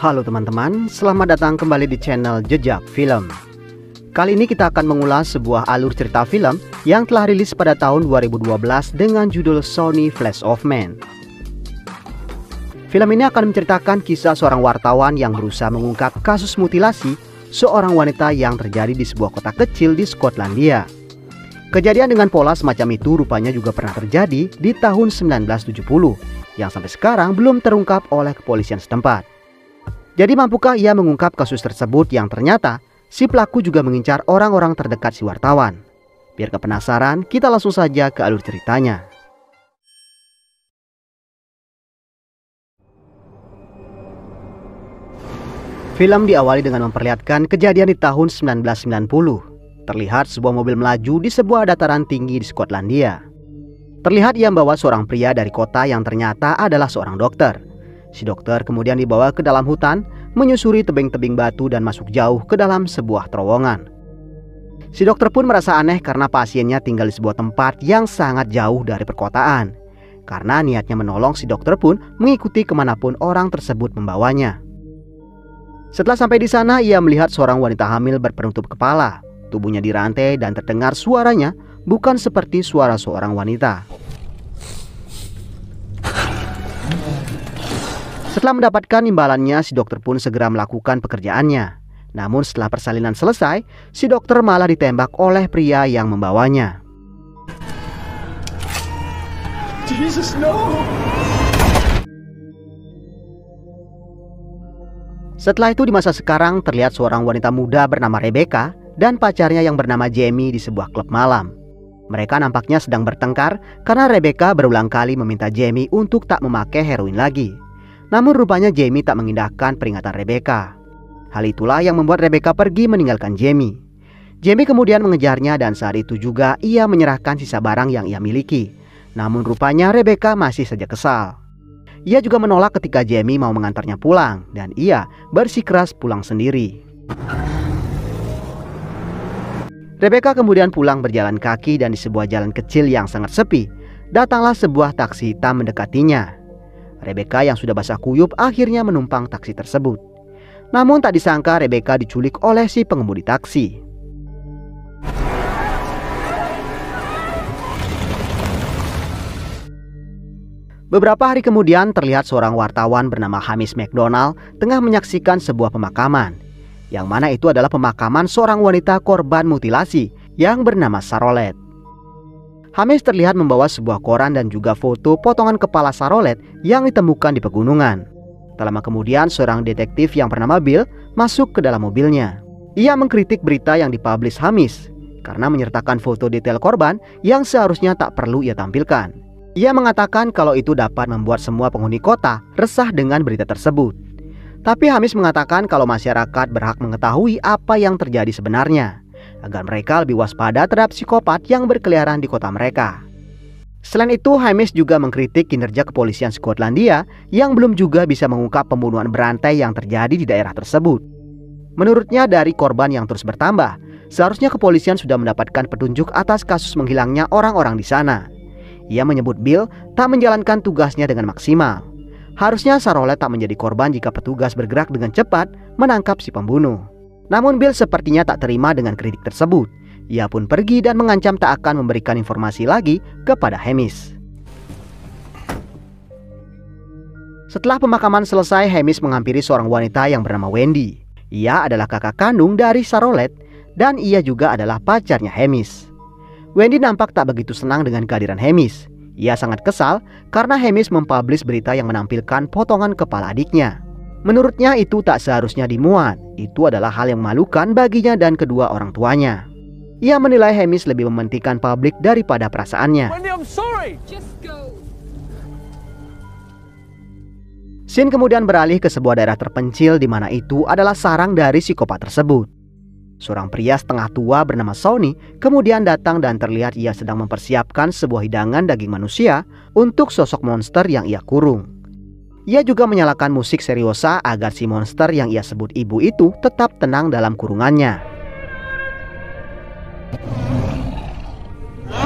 Halo teman-teman, selamat datang kembali di channel Jejak Film. Kali ini kita akan mengulas sebuah alur cerita film yang telah rilis pada tahun 2012 dengan judul Sony Flash of Man. Film ini akan menceritakan kisah seorang wartawan yang berusaha mengungkap kasus mutilasi seorang wanita yang terjadi di sebuah kota kecil di Skotlandia. Kejadian dengan pola semacam itu rupanya juga pernah terjadi di tahun 1970 yang sampai sekarang belum terungkap oleh kepolisian setempat. Jadi mampukah ia mengungkap kasus tersebut yang ternyata si pelaku juga mengincar orang-orang terdekat si wartawan? Biar kepenasaran, kita langsung saja ke alur ceritanya. Film diawali dengan memperlihatkan kejadian di tahun 1990. Terlihat sebuah mobil melaju di sebuah dataran tinggi di Skotlandia. Terlihat ia membawa seorang pria dari kota yang ternyata adalah seorang dokter. Si dokter kemudian dibawa ke dalam hutan, menyusuri tebing-tebing batu dan masuk jauh ke dalam sebuah terowongan. Si dokter pun merasa aneh karena pasiennya tinggal di sebuah tempat yang sangat jauh dari perkotaan. Karena niatnya menolong, si dokter pun mengikuti kemanapun orang tersebut membawanya. Setelah sampai di sana, ia melihat seorang wanita hamil berpenutup kepala. Tubuhnya dirantai dan terdengar suaranya bukan seperti suara seorang wanita. Setelah mendapatkan imbalannya, si dokter pun segera melakukan pekerjaannya. Namun setelah persalinan selesai, si dokter malah ditembak oleh pria yang membawanya. Jesus, no! Setelah itu di masa sekarang terlihat seorang wanita muda bernama Rebecca dan pacarnya yang bernama Jamie di sebuah klub malam. Mereka nampaknya sedang bertengkar karena Rebecca berulang kali meminta Jamie untuk tak memakai heroin lagi. Namun rupanya Jamie tak mengindahkan peringatan Rebecca. Hal itulah yang membuat Rebecca pergi meninggalkan Jamie. Jamie kemudian mengejarnya dan saat itu juga ia menyerahkan sisa barang yang ia miliki. Namun rupanya Rebecca masih saja kesal. Ia juga menolak ketika Jamie mau mengantarnya pulang dan ia bersikeras pulang sendiri. Rebecca kemudian pulang berjalan kaki dan di sebuah jalan kecil yang sangat sepi, datanglah sebuah taksi hitam mendekatinya. Rebecca yang sudah basah kuyup akhirnya menumpang taksi tersebut. Namun tak disangka Rebecca diculik oleh si pengemudi taksi. Beberapa hari kemudian terlihat seorang wartawan bernama Hamish McDonald tengah menyaksikan sebuah pemakaman. Yang mana itu adalah pemakaman seorang wanita korban mutilasi yang bernama Charlotte. Hamish terlihat membawa sebuah koran dan juga foto potongan kepala Charlotte yang ditemukan di pegunungan. Tak lama kemudian seorang detektif yang bernama Bill masuk ke dalam mobilnya. Ia mengkritik berita yang dipublish Hamish karena menyertakan foto detail korban yang seharusnya tak perlu ia tampilkan. Ia mengatakan kalau itu dapat membuat semua penghuni kota resah dengan berita tersebut. Tapi Hamish mengatakan kalau masyarakat berhak mengetahui apa yang terjadi sebenarnya, agar mereka lebih waspada terhadap psikopat yang berkeliaran di kota mereka. Selain itu, Hamish juga mengkritik kinerja kepolisian Skotlandia yang belum juga bisa mengungkap pembunuhan berantai yang terjadi di daerah tersebut. Menurutnya dari korban yang terus bertambah, seharusnya kepolisian sudah mendapatkan petunjuk atas kasus menghilangnya orang-orang di sana. Ia menyebut Bill tak menjalankan tugasnya dengan maksimal. Harusnya Charlotte tak menjadi korban jika petugas bergerak dengan cepat menangkap si pembunuh. Namun Bill sepertinya tak terima dengan kritik tersebut. Ia pun pergi dan mengancam tak akan memberikan informasi lagi kepada Hamish. Setelah pemakaman selesai, Hamish menghampiri seorang wanita yang bernama Wendy. Ia adalah kakak kandung dari Charlotte dan ia juga adalah pacarnya Hamish. Wendy nampak tak begitu senang dengan kehadiran Hamish. Ia sangat kesal karena Hamish mempublish berita yang menampilkan potongan kepala adiknya. Menurutnya itu tak seharusnya dimuat. Itu adalah hal yang memalukan baginya dan kedua orang tuanya. Ia menilai Hamish lebih mementingkan publik daripada perasaannya. Wendy, I'm sorry. Scene kemudian beralih ke sebuah daerah terpencil di mana itu adalah sarang dari psikopat tersebut. Seorang pria setengah tua bernama Sony kemudian datang dan terlihat ia sedang mempersiapkan sebuah hidangan daging manusia untuk sosok monster yang ia kurung. Ia juga menyalakan musik seriosa agar si monster yang ia sebut ibu itu tetap tenang dalam kurungannya.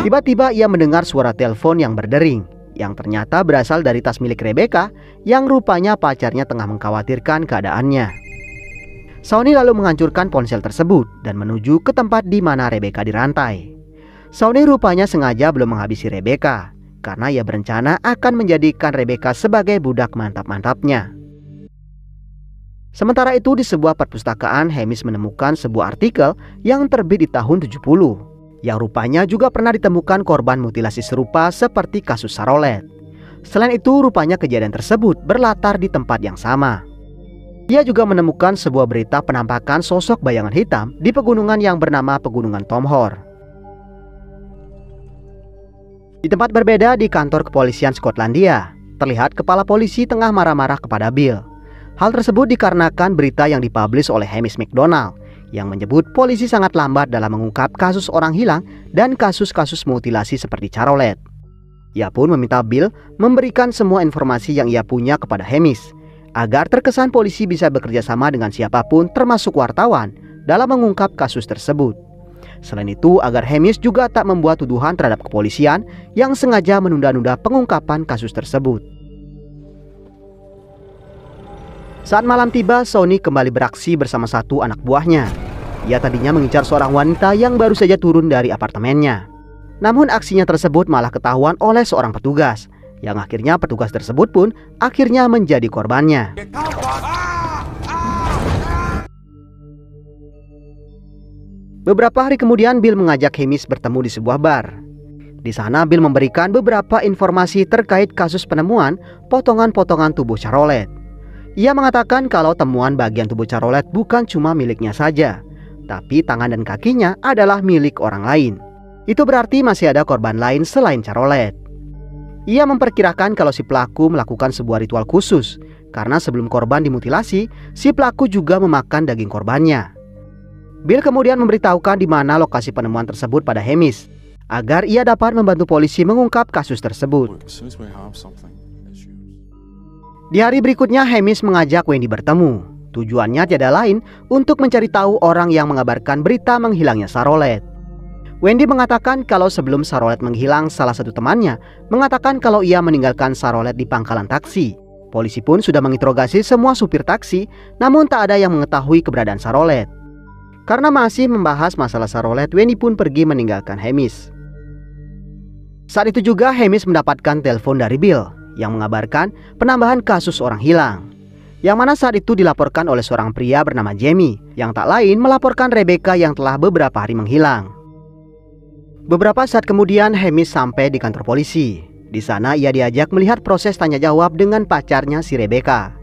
Tiba-tiba ia mendengar suara telepon yang berdering. yang ternyata berasal dari tas milik Rebecca yang rupanya pacarnya tengah mengkhawatirkan keadaannya. Shawnee lalu menghancurkan ponsel tersebut dan menuju ke tempat di mana Rebecca dirantai. Shawnee rupanya sengaja belum menghabisi Rebecca karena ia berencana akan menjadikan Rebecca sebagai budak mantap-mantapnya. Sementara itu di sebuah perpustakaan, Hamish menemukan sebuah artikel yang terbit di tahun 70 yang rupanya juga pernah ditemukan korban mutilasi serupa seperti kasus Charlotte. Selain itu, rupanya kejadian tersebut berlatar di tempat yang sama. Ia juga menemukan sebuah berita penampakan sosok bayangan hitam di pegunungan yang bernama Pegunungan Tom Hor. Di tempat berbeda di kantor kepolisian Skotlandia, terlihat kepala polisi tengah marah-marah kepada Bill. Hal tersebut dikarenakan berita yang dipublish oleh Hamish MacDonald yang menyebut polisi sangat lambat dalam mengungkap kasus orang hilang dan kasus-kasus mutilasi seperti Charlotte. Ia pun meminta Bill memberikan semua informasi yang ia punya kepada Hamish agar terkesan polisi bisa bekerja sama dengan siapapun termasuk wartawan dalam mengungkap kasus tersebut. Selain itu, agar Hamish juga tak membuat tuduhan terhadap kepolisian yang sengaja menunda-nunda pengungkapan kasus tersebut. Saat malam tiba, Shawnee kembali beraksi bersama satu anak buahnya. Ia tadinya mengincar seorang wanita yang baru saja turun dari apartemennya. Namun aksinya tersebut malah ketahuan oleh seorang petugas, yang akhirnya petugas tersebut pun akhirnya menjadi korbannya. Beberapa hari kemudian, Bill mengajak Hamish bertemu di sebuah bar. Di sana Bill memberikan beberapa informasi terkait kasus penemuan potongan-potongan tubuh Charlotte. Ia mengatakan kalau temuan bagian tubuh Charlotte bukan cuma miliknya saja, tapi tangan dan kakinya adalah milik orang lain. Itu berarti masih ada korban lain selain Charlotte. Ia memperkirakan kalau si pelaku melakukan sebuah ritual khusus, karena sebelum korban dimutilasi, si pelaku juga memakan daging korbannya. Bill kemudian memberitahukan di mana lokasi penemuan tersebut pada Hamish, agar ia dapat membantu polisi mengungkap kasus tersebut. Di hari berikutnya, Hamish mengajak Wendy bertemu. Tujuannya tiada lain untuk mencari tahu orang yang mengabarkan berita menghilangnya Charlotte. Wendy mengatakan kalau sebelum Charlotte menghilang, salah satu temannya mengatakan kalau ia meninggalkan Charlotte di pangkalan taksi. Polisi pun sudah menginterogasi semua supir taksi, namun tak ada yang mengetahui keberadaan Charlotte. Karena masih membahas masalah Charlotte, Wendy pun pergi meninggalkan Hamish. Saat itu juga Hamish mendapatkan telepon dari Bill yang mengabarkan penambahan kasus orang hilang, yang mana saat itu dilaporkan oleh seorang pria bernama Jamie, yang tak lain melaporkan Rebecca yang telah beberapa hari menghilang. Beberapa saat kemudian Hamish sampai di kantor polisi. Di sana ia diajak melihat proses tanya jawab dengan pacarnya si Rebecca.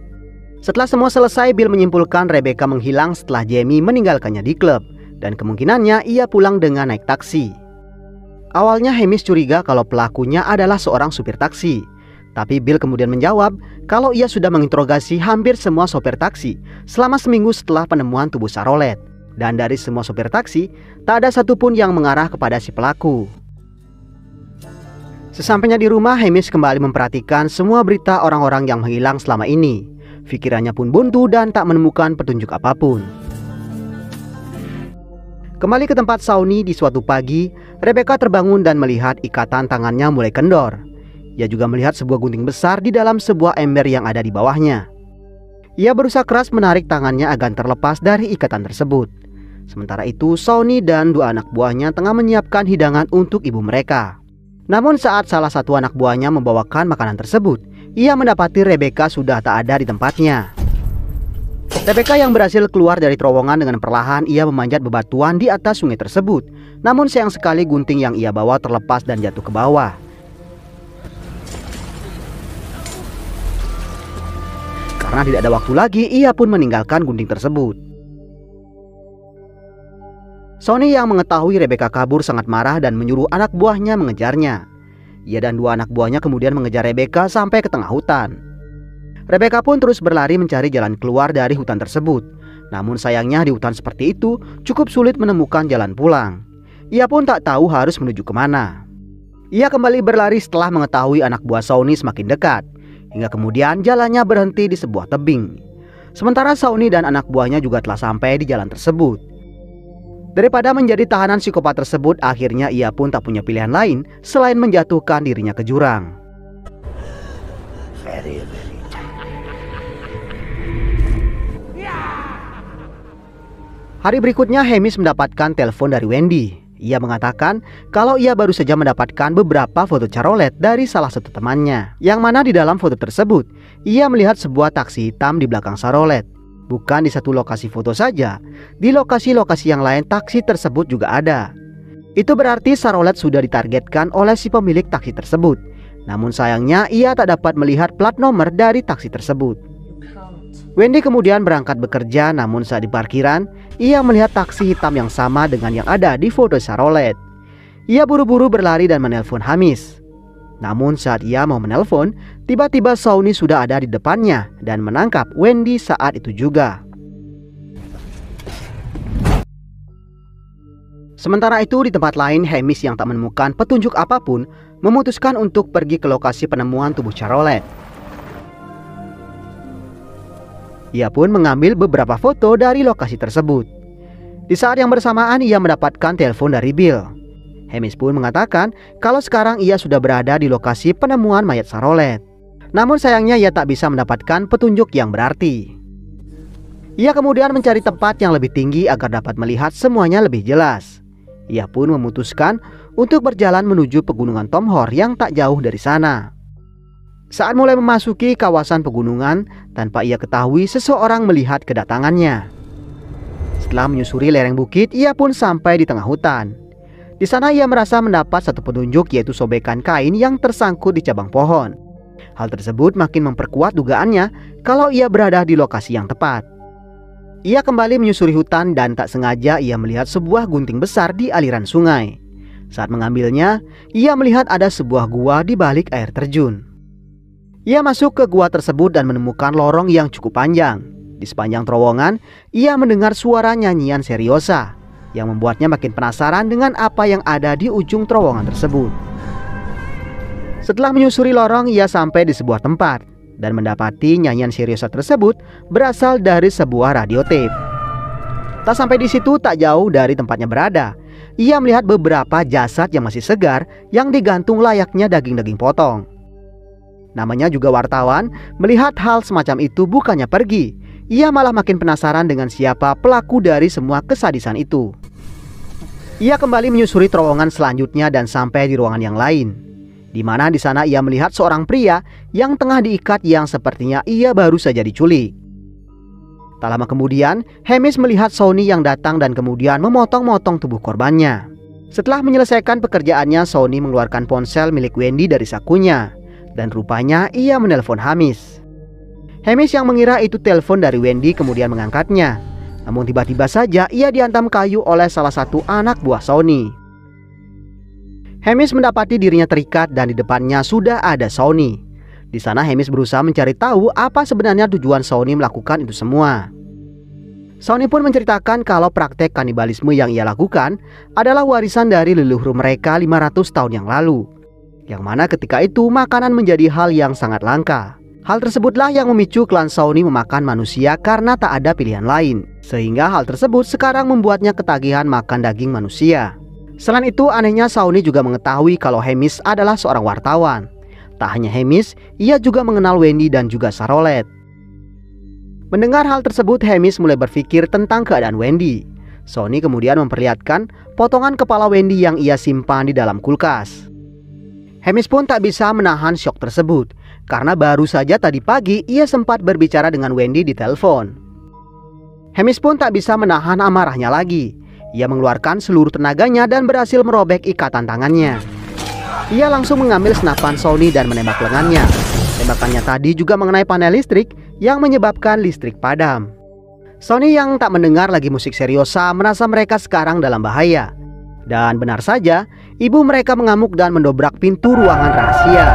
Setelah semua selesai, Bill menyimpulkan Rebecca menghilang setelah Jamie meninggalkannya di klub, dan kemungkinannya ia pulang dengan naik taksi. Awalnya Hamish curiga kalau pelakunya adalah seorang supir taksi, tapi Bill kemudian menjawab kalau ia sudah menginterogasi hampir semua sopir taksi selama seminggu setelah penemuan tubuh Charlotte. Dan dari semua sopir taksi, tak ada satupun yang mengarah kepada si pelaku. Sesampainya di rumah, Hamish kembali memperhatikan semua berita orang-orang yang menghilang selama ini. Pikirannya pun buntu dan tak menemukan petunjuk apapun. Kembali ke tempat Shawnee di suatu pagi, Rebecca terbangun dan melihat ikatan tangannya mulai kendor. Ia juga melihat sebuah gunting besar di dalam sebuah ember yang ada di bawahnya. Ia berusaha keras menarik tangannya agar terlepas dari ikatan tersebut. Sementara itu, Shawnee dan dua anak buahnya tengah menyiapkan hidangan untuk ibu mereka. Namun saat salah satu anak buahnya membawakan makanan tersebut, ia mendapati Rebecca sudah tak ada di tempatnya. Rebecca yang berhasil keluar dari terowongan dengan perlahan, ia memanjat bebatuan di atas sungai tersebut. Namun sayang sekali gunting yang ia bawa terlepas dan jatuh ke bawah. Karena tidak ada waktu lagi, ia pun meninggalkan gunting tersebut. Shawnee yang mengetahui Rebecca kabur sangat marah dan menyuruh anak buahnya mengejarnya. Ia dan dua anak buahnya kemudian mengejar Rebecca sampai ke tengah hutan. Rebecca pun terus berlari mencari jalan keluar dari hutan tersebut. Namun sayangnya di hutan seperti itu cukup sulit menemukan jalan pulang. Ia pun tak tahu harus menuju kemana. Ia kembali berlari setelah mengetahui anak buah Shawnee semakin dekat. Hingga kemudian jalannya berhenti di sebuah tebing. Sementara Shawnee dan anak buahnya juga telah sampai di jalan tersebut. Daripada menjadi tahanan psikopat tersebut, akhirnya ia pun tak punya pilihan lain selain menjatuhkan dirinya ke jurang. very tired. Hari berikutnya Hamish mendapatkan telepon dari Wendy. Ia mengatakan kalau ia baru saja mendapatkan beberapa foto Charlotte dari salah satu temannya. Yang mana di dalam foto tersebut, ia melihat sebuah taksi hitam di belakang Charlotte. Bukan di satu lokasi foto saja, di lokasi-lokasi yang lain taksi tersebut juga ada. Itu berarti Charlotte sudah ditargetkan oleh si pemilik taksi tersebut. Namun sayangnya ia tak dapat melihat plat nomor dari taksi tersebut. Wendy kemudian berangkat bekerja, namun saat di parkiran, ia melihat taksi hitam yang sama dengan yang ada di foto Charlotte. Ia buru-buru berlari dan menelpon Hamish. Namun saat ia mau menelpon, tiba-tiba Shawnee sudah ada di depannya dan menangkap Wendy saat itu juga. Sementara itu di tempat lain, Hamish yang tak menemukan petunjuk apapun memutuskan untuk pergi ke lokasi penemuan tubuh Charlotte. Ia pun mengambil beberapa foto dari lokasi tersebut. Di saat yang bersamaan ia mendapatkan telepon dari Bill. Hamish pun mengatakan kalau sekarang ia sudah berada di lokasi penemuan mayat Charlotte. Namun sayangnya ia tak bisa mendapatkan petunjuk yang berarti. Ia kemudian mencari tempat yang lebih tinggi agar dapat melihat semuanya lebih jelas. Ia pun memutuskan untuk berjalan menuju pegunungan Tom Hor yang tak jauh dari sana. Saat mulai memasuki kawasan pegunungan, tanpa ia ketahui seseorang melihat kedatangannya. Setelah menyusuri lereng bukit, ia pun sampai di tengah hutan. Di sana ia merasa mendapat satu petunjuk, yaitu sobekan kain yang tersangkut di cabang pohon. Hal tersebut makin memperkuat dugaannya kalau ia berada di lokasi yang tepat. Ia kembali menyusuri hutan dan tak sengaja ia melihat sebuah gunting besar di aliran sungai. Saat mengambilnya, ia melihat ada sebuah gua di balik air terjun. Ia masuk ke gua tersebut dan menemukan lorong yang cukup panjang. Di sepanjang terowongan, ia mendengar suara nyanyian seriosa yang membuatnya makin penasaran dengan apa yang ada di ujung terowongan tersebut. Setelah menyusuri lorong, ia sampai di sebuah tempat dan mendapati nyanyian seriosa tersebut berasal dari sebuah radio tape. Tak sampai di situ, tak jauh dari tempatnya berada, ia melihat beberapa jasad yang masih segar yang digantung layaknya daging-daging potong. Namanya juga wartawan, melihat hal semacam itu bukannya pergi, ia malah makin penasaran dengan siapa pelaku dari semua kesadisan itu. Ia kembali menyusuri terowongan selanjutnya dan sampai di ruangan yang lain, di mana di sana ia melihat seorang pria yang tengah diikat yang sepertinya ia baru saja diculik. Tak lama kemudian, Hamish melihat Shawnee yang datang dan kemudian memotong-motong tubuh korbannya. Setelah menyelesaikan pekerjaannya, Shawnee mengeluarkan ponsel milik Wendy dari sakunya. Dan rupanya ia menelpon Hamish. Hamish yang mengira itu telepon dari Wendy kemudian mengangkatnya. Namun tiba-tiba saja ia dihantam kayu oleh salah satu anak buah Shawnee. Hamish mendapati dirinya terikat dan di depannya sudah ada Shawnee. Di sana Hamish berusaha mencari tahu apa sebenarnya tujuan Shawnee melakukan itu semua. Shawnee pun menceritakan kalau praktek kanibalisme yang ia lakukan adalah warisan dari leluhur mereka 500 tahun yang lalu. Yang mana ketika itu makanan menjadi hal yang sangat langka. Hal tersebutlah yang memicu klan Shawnee memakan manusia karena tak ada pilihan lain. Sehingga hal tersebut sekarang membuatnya ketagihan makan daging manusia. Selain itu anehnya Shawnee juga mengetahui kalau Hamish adalah seorang wartawan. Tak hanya Hamish, ia juga mengenal Wendy dan juga Charlotte. Mendengar hal tersebut, Hamish mulai berpikir tentang keadaan Wendy. Shawnee kemudian memperlihatkan potongan kepala Wendy yang ia simpan di dalam kulkas. Hamish pun tak bisa menahan syok tersebut karena baru saja tadi pagi ia sempat berbicara dengan Wendy di telepon. Hamish pun tak bisa menahan amarahnya lagi. Ia mengeluarkan seluruh tenaganya dan berhasil merobek ikatan tangannya. Ia langsung mengambil senapan Shawnee dan menembak lengannya. Tembakannya tadi juga mengenai panel listrik yang menyebabkan listrik padam. Shawnee yang tak mendengar lagi musik seriosa merasa mereka sekarang dalam bahaya. Dan benar saja, ibu mereka mengamuk dan mendobrak pintu ruangan rahasia.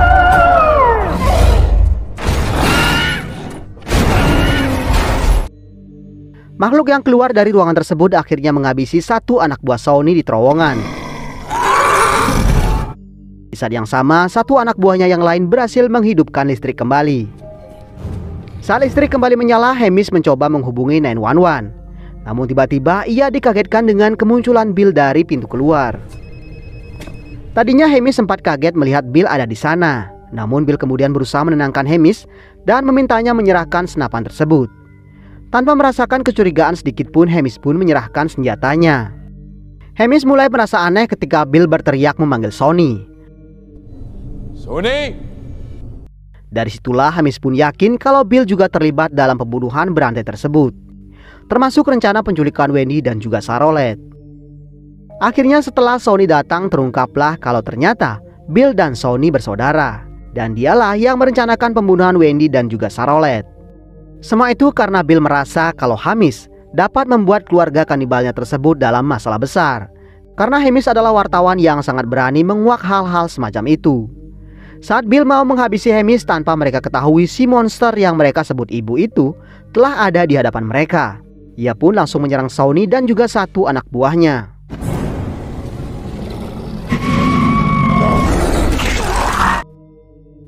Makhluk yang keluar dari ruangan tersebut akhirnya menghabisi satu anak buah Shawnee di terowongan. Di saat yang sama, satu anak buahnya yang lain berhasil menghidupkan listrik kembali. Saat listrik kembali menyala, Hamish mencoba menghubungi 911. Namun tiba-tiba ia dikagetkan dengan kemunculan Bill dari pintu keluar. Tadinya Hamish sempat kaget melihat Bill ada di sana. Namun Bill kemudian berusaha menenangkan Hamish dan memintanya menyerahkan senapan tersebut. Tanpa merasakan kecurigaan sedikit pun, Hamish pun menyerahkan senjatanya. Hamish mulai merasa aneh ketika Bill berteriak memanggil Sonny. Sonny! Dari situlah Hamish pun yakin kalau Bill juga terlibat dalam pembunuhan berantai tersebut, termasuk rencana penculikan Wendy dan juga Charlotte. Akhirnya setelah Sonny datang, terungkaplah kalau ternyata Bill dan Sonny bersaudara, dan dialah yang merencanakan pembunuhan Wendy dan juga Charlotte. Semua itu karena Bill merasa kalau Hamish dapat membuat keluarga kanibalnya tersebut dalam masalah besar, karena Hamish adalah wartawan yang sangat berani menguak hal-hal semacam itu. Saat Bill mau menghabisi Hamish tanpa mereka ketahui, si monster yang mereka sebut ibu itu telah ada di hadapan mereka. Ia pun langsung menyerang Sonny dan juga satu anak buahnya.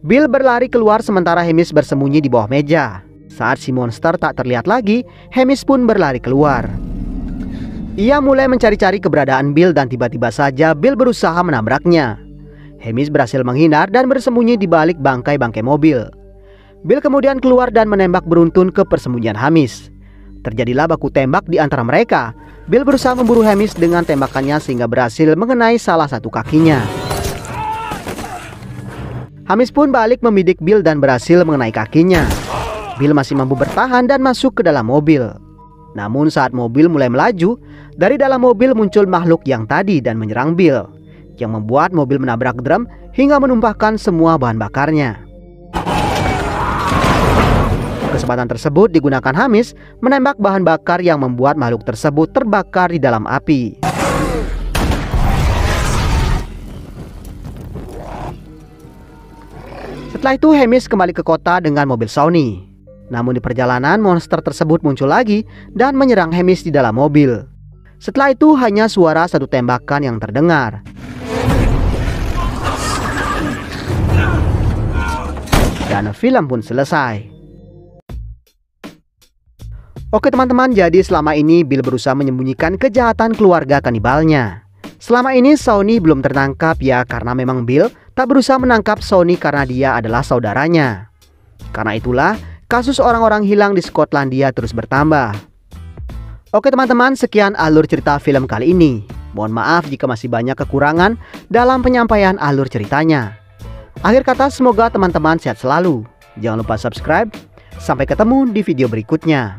Bill berlari keluar sementara Hamish bersembunyi di bawah meja. Saat si monster tak terlihat lagi, Hamish pun berlari keluar. Ia mulai mencari-cari keberadaan Bill dan tiba-tiba saja Bill berusaha menabraknya. Hamish berhasil menghindar dan bersembunyi di balik bangkai-bangkai mobil. Bill kemudian keluar dan menembak beruntun ke persembunyian Hamish. Terjadilah baku tembak di antara mereka. Bill berusaha memburu Hamish dengan tembakannya sehingga berhasil mengenai salah satu kakinya. Hamish pun balik membidik Bill dan berhasil mengenai kakinya. Bill masih mampu bertahan dan masuk ke dalam mobil. Namun saat mobil mulai melaju, dari dalam mobil muncul makhluk yang tadi dan menyerang Bill, yang membuat mobil menabrak drum hingga menumpahkan semua bahan bakarnya. Kesempatan tersebut digunakan Hamish menembak bahan bakar yang membuat makhluk tersebut terbakar di dalam api. Setelah itu Hamish kembali ke kota dengan mobil Sonny. Namun di perjalanan monster tersebut muncul lagi dan menyerang Hamish di dalam mobil. Setelah itu hanya suara satu tembakan yang terdengar. Dan film pun selesai. Oke teman-teman, jadi selama ini Bill berusaha menyembunyikan kejahatan keluarga kanibalnya. Selama ini Sonny belum tertangkap ya, karena memang Bill tak berusaha menangkap Sonny karena dia adalah saudaranya. Karena itulah kasus orang-orang hilang di Skotlandia terus bertambah. Oke teman-teman, sekian alur cerita film kali ini. Mohon maaf jika masih banyak kekurangan dalam penyampaian alur ceritanya. Akhir kata, semoga teman-teman sehat selalu. Jangan lupa subscribe. Sampai ketemu di video berikutnya.